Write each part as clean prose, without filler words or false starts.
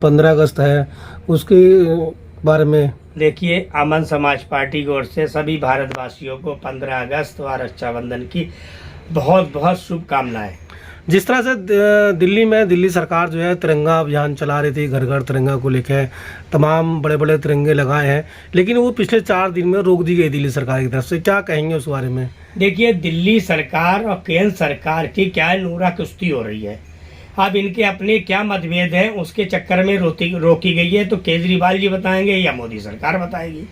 15 अगस्त है, उसके बारे में। देखिए, अमन समाज पार्टी की ओर से सभी भारतवासियों को 15 अगस्त और रक्षाबंधन की बहुत बहुत शुभकामनाएं। जिस तरह से दिल्ली में दिल्ली सरकार जो है तिरंगा अभियान चला रही थी, घर घर तिरंगा को लेकर तमाम बड़े बड़े तिरंगे लगाए हैं, लेकिन वो पिछले 4 दिन में रोक दी गई दिल्ली सरकार की तरफ से। क्या कहेंगे उस बारे में? देखिए, दिल्ली सरकार और केंद्र सरकार की क्या नूरा कुश्ती हो रही है। अब इनके अपने क्या मतभेद हैं, उसके चक्कर में रोकी गई है। तो केजरीवाल जी बताएंगे या मोदी सरकार बताएगी?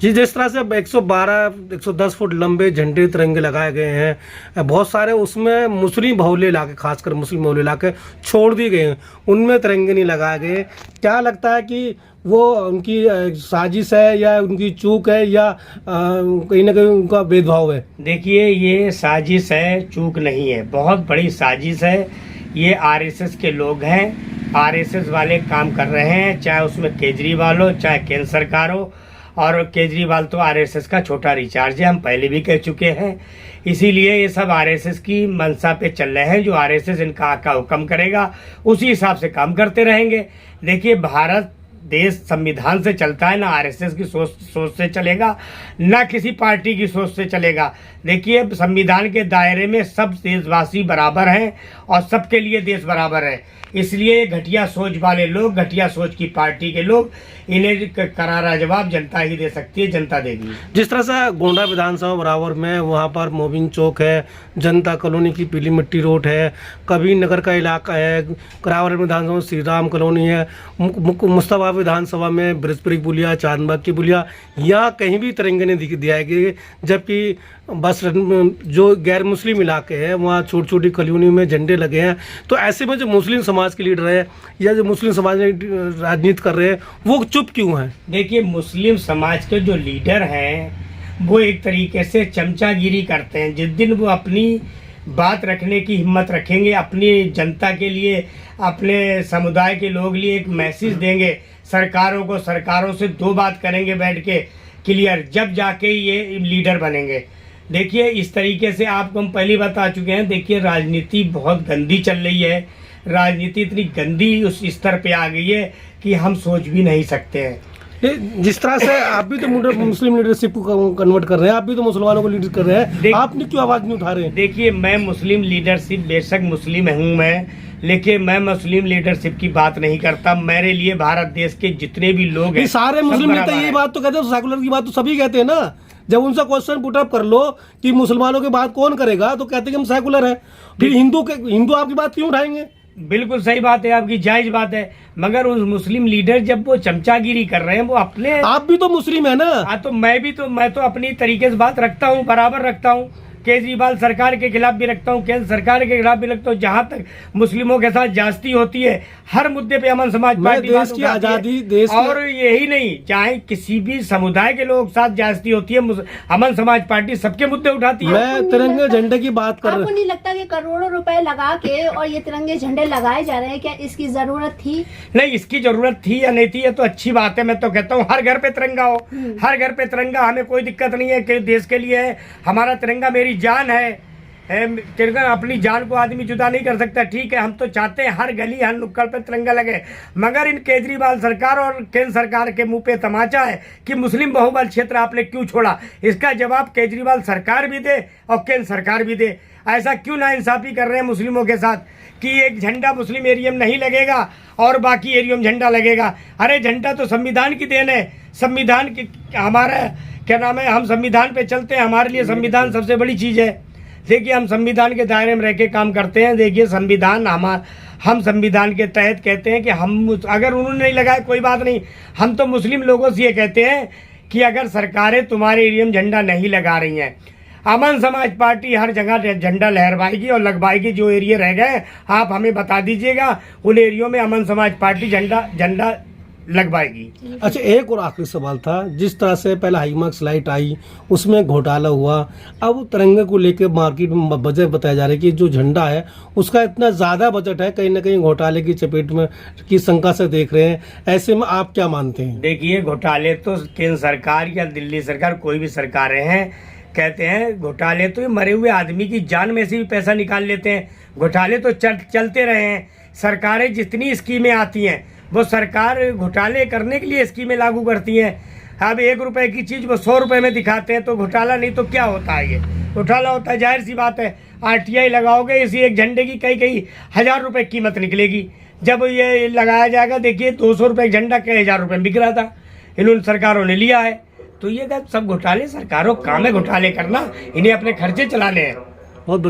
जी, जिस तरह से 112-110 फुट लंबे झंडे तिरंगे लगाए गए हैं, बहुत सारे उसमें मुस्लिम बहुल्य इलाके, खासकर मुस्लिम बहुल्य इलाके छोड़ दिए गए हैं, उनमें तिरंगे नहीं लगाए गए। क्या लगता है कि वो उनकी साजिश है या उनकी चूक है या कहीं ना कहीं उनका भेदभाव है? देखिए, ये साजिश है, चूक नहीं है, बहुत बड़ी साजिश है। ये आरएसएस के लोग हैं, आरएसएस वाले काम कर रहे हैं, चाहे उसमें केजरीवाल हो चाहे केंद्र सरकार हो। और केजरीवाल तो आरएसएस का छोटा रिचार्ज है, हम पहले भी कह चुके हैं। इसीलिए ये सब आरएसएस की मंशा पे चल रहे हैं। जो आरएसएस इनका आका हुक्म करेगा उसी हिसाब से काम करते रहेंगे। देखिए, भारत देश संविधान से चलता है, ना आरएसएस की सोच से चलेगा, ना किसी पार्टी की सोच से चलेगा। देखिए, संविधान के दायरे में सब देशवासी बराबर हैं और सबके लिए देश बराबर है। इसलिए घटिया सोच वाले लोग, घटिया सोच की पार्टी के लोग, इन्हें करारा जवाब जनता ही दे सकती है, जनता देगी। जिस तरह से गोंडा विधानसभा बराबर में वहाँ पर मोबिन चौक है, जनता कॉलोनी की पीली मिट्टी रोड है, कबीर नगर का इलाका है, करावल विधानसभा श्री राम कॉलोनी है, मुस्तफा विधानसभा में बृहस्पति पुलिया, चांदबाग की पुलिया, यहाँ कहीं भी तिरंगे नहीं दिखाए गए। जबकि बस जो गैर मुस्लिम इलाके हैं वहाँ छोटी छोटी कॉलोनी में झंडे लगे हैं। तो ऐसे में जो मुस्लिम समाज के लीडर है या जो मुस्लिम समाज में राजनीति कर रहे हैं वो चुप क्यों हैं? देखिए, मुस्लिम समाज के जो लीडर हैं वो एक तरीके से चमचागिरी करते हैं। जिस दिन वो अपनी बात रखने की हिम्मत रखेंगे, अपनी जनता के लिए, अपने समुदाय के लोग लिए एक मैसेज देंगे सरकारों को, सरकारों से 2 बात करेंगे बैठ के क्लियर, जब जाके ये लीडर बनेंगे। देखिए, इस तरीके से आपको हम पहले बता चुके हैं। देखिए, राजनीति बहुत गंदी चल रही है। राजनीति इतनी गंदी उस स्तर पे आ गई है कि हम सोच भी नहीं सकते हैं। जिस तरह से आप भी तो मुस्लिम लीडरशिप को कन्वर्ट कर रहे हैं, आप भी तो मुसलमानों को लीडर कर रहे हैं, आपने क्यों आवाज नहीं उठा रहे हैं? देखिए, मैं मुस्लिम लीडरशिप, बेशक मुस्लिम हूँ मैं, लेकिन मैं मुस्लिम लीडरशिप की बात नहीं करता। मेरे लिए भारत देश के जितने भी लोग हैं, सारे मुस्लिम नेता यही बात तो कहते हैं। सेकुलर की बात तो सभी कहते हैं ना। जब उनसे क्वेश्चन पुटअप कर लो कि मुसलमानों की बात कौन करेगा, तो कहते हैं कि हम सेकुलर हैं। फिर हिंदू आपकी बात क्यों उठाएंगे? बिल्कुल सही बात है आपकी, जायज बात है। मगर उस मुस्लिम लीडर जब वो चमचागिरी कर रहे हैं, वो अपने, आप भी तो मुस्लिम है ना। हाँ, तो मैं तो अपनी तरीके से बात रखता हूँ, बराबर रखता हूँ। केजरीवाल सरकार के खिलाफ भी रखता हूँ, केंद्र सरकार के खिलाफ भी रखता हूँ। जहाँ तक मुस्लिमों के साथ ज्यादती होती है, हर मुद्दे पे अमन समाज पार्टी देश की आजादी, देश और यही नहीं, चाहे किसी भी समुदाय के लोग साथ ज्यादती होती है, अमन समाज पार्टी सबके मुद्दे उठाती है। मैं तिरंगे झंडे की बात कर रहा हूँ। आपको नहीं लगता कि करोड़ों रुपए लगा के और ये तिरंगे झंडे लगाए जा रहे हैं, क्या इसकी जरूरत थी? नहीं, इसकी जरूरत थी या नहीं थी, ये तो अच्छी बात है। मैं तो कहता हूँ हर घर पे तिरंगा हो, हर घर पे तिरंगा, हमें कोई दिक्कत नहीं है कि देश के लिए है। हमारा तिरंगा मेरी जान है। तिरंगा, अपनी जान को आदमी जुदा नहीं कर सकता। ठीक है, हम तो चाहते हैं हर गली हर नुक्कड़ पे तिरंगा लगे। मगर इन केजरीवाल सरकार और केंद्र सरकार के मुंह पे तमाचा है कि मुस्लिम बहुबल क्षेत्र आपने क्यों छोड़ा। इसका जवाब केजरीवाल सरकार भी दे और केंद्र सरकार भी दे। ऐसा क्यों नाइंसाफी कर रहे हैं मुस्लिमों के साथ कि एक झंडा मुस्लिम एरिया में नहीं लगेगा और बाकी एरिया में झंडा लगेगा? अरे, झंडा तो संविधान की देन है। संविधान की, हमारा क्या नाम है, हम संविधान पे चलते हैं। हमारे लिए संविधान सबसे बड़ी चीज है। देखिए, हम संविधान के दायरे में रह के काम करते हैं। देखिए, संविधान हम संविधान के तहत कहते हैं कि हम, अगर उन्होंने नहीं लगाया कोई बात नहीं, हम तो मुस्लिम लोगों से ये कहते हैं कि अगर सरकारें तुम्हारे एरिया में झंडा नहीं लगा रही हैं, अमन समाज पार्टी हर जगह झंडा लहरवाएगी और लगवाएगी। जो एरिया रह गए आप हमें बता दीजिएगा, उन एरियो में अमन समाज पार्टी झंडा लगवाएगी। अच्छा, एक और आखिरी सवाल था। जिस तरह से पहले हाईमार्क्स लाइट आई, उसमें घोटाला हुआ, अब तिरंगे को लेकर मार्केट में बजट बताया जा रहा है कि जो झंडा है उसका इतना ज़्यादा बजट है, कहीं ना कहीं घोटाले की चपेट में की शंका से देख रहे हैं। ऐसे में आप क्या मानते हैं? देखिए, घोटाले तो केंद्र सरकार या दिल्ली सरकार, कोई भी सरकारें हैं, कहते हैं घोटाले तो मरे हुए आदमी की जान में से भी पैसा निकाल लेते हैं। घोटाले तो चलते रहे हैं। सरकारें जितनी स्कीमें आती हैं वो सरकार घोटाले करने के लिए स्कीमें लागू करती हैं। अब 1 रुपए की चीज़ वो 100 रुपए में दिखाते हैं, तो घोटाला नहीं तो क्या होता है? ये घोटाला होता है। जाहिर सी बात है, RTI लगाओगे, इसी एक झंडे की कई कई हज़ार रुपए कीमत निकलेगी। जब ये लगाया जाएगा, देखिए 200 रुपये झंडा कई हज़ार रुपये में बिक रहा था, इन्होंने सरकारों ने लिया है। तो ये सब घोटाले, सरकारों का काम है घोटाले करना, इन्हें अपने खर्चे चलाने हैं। बहुत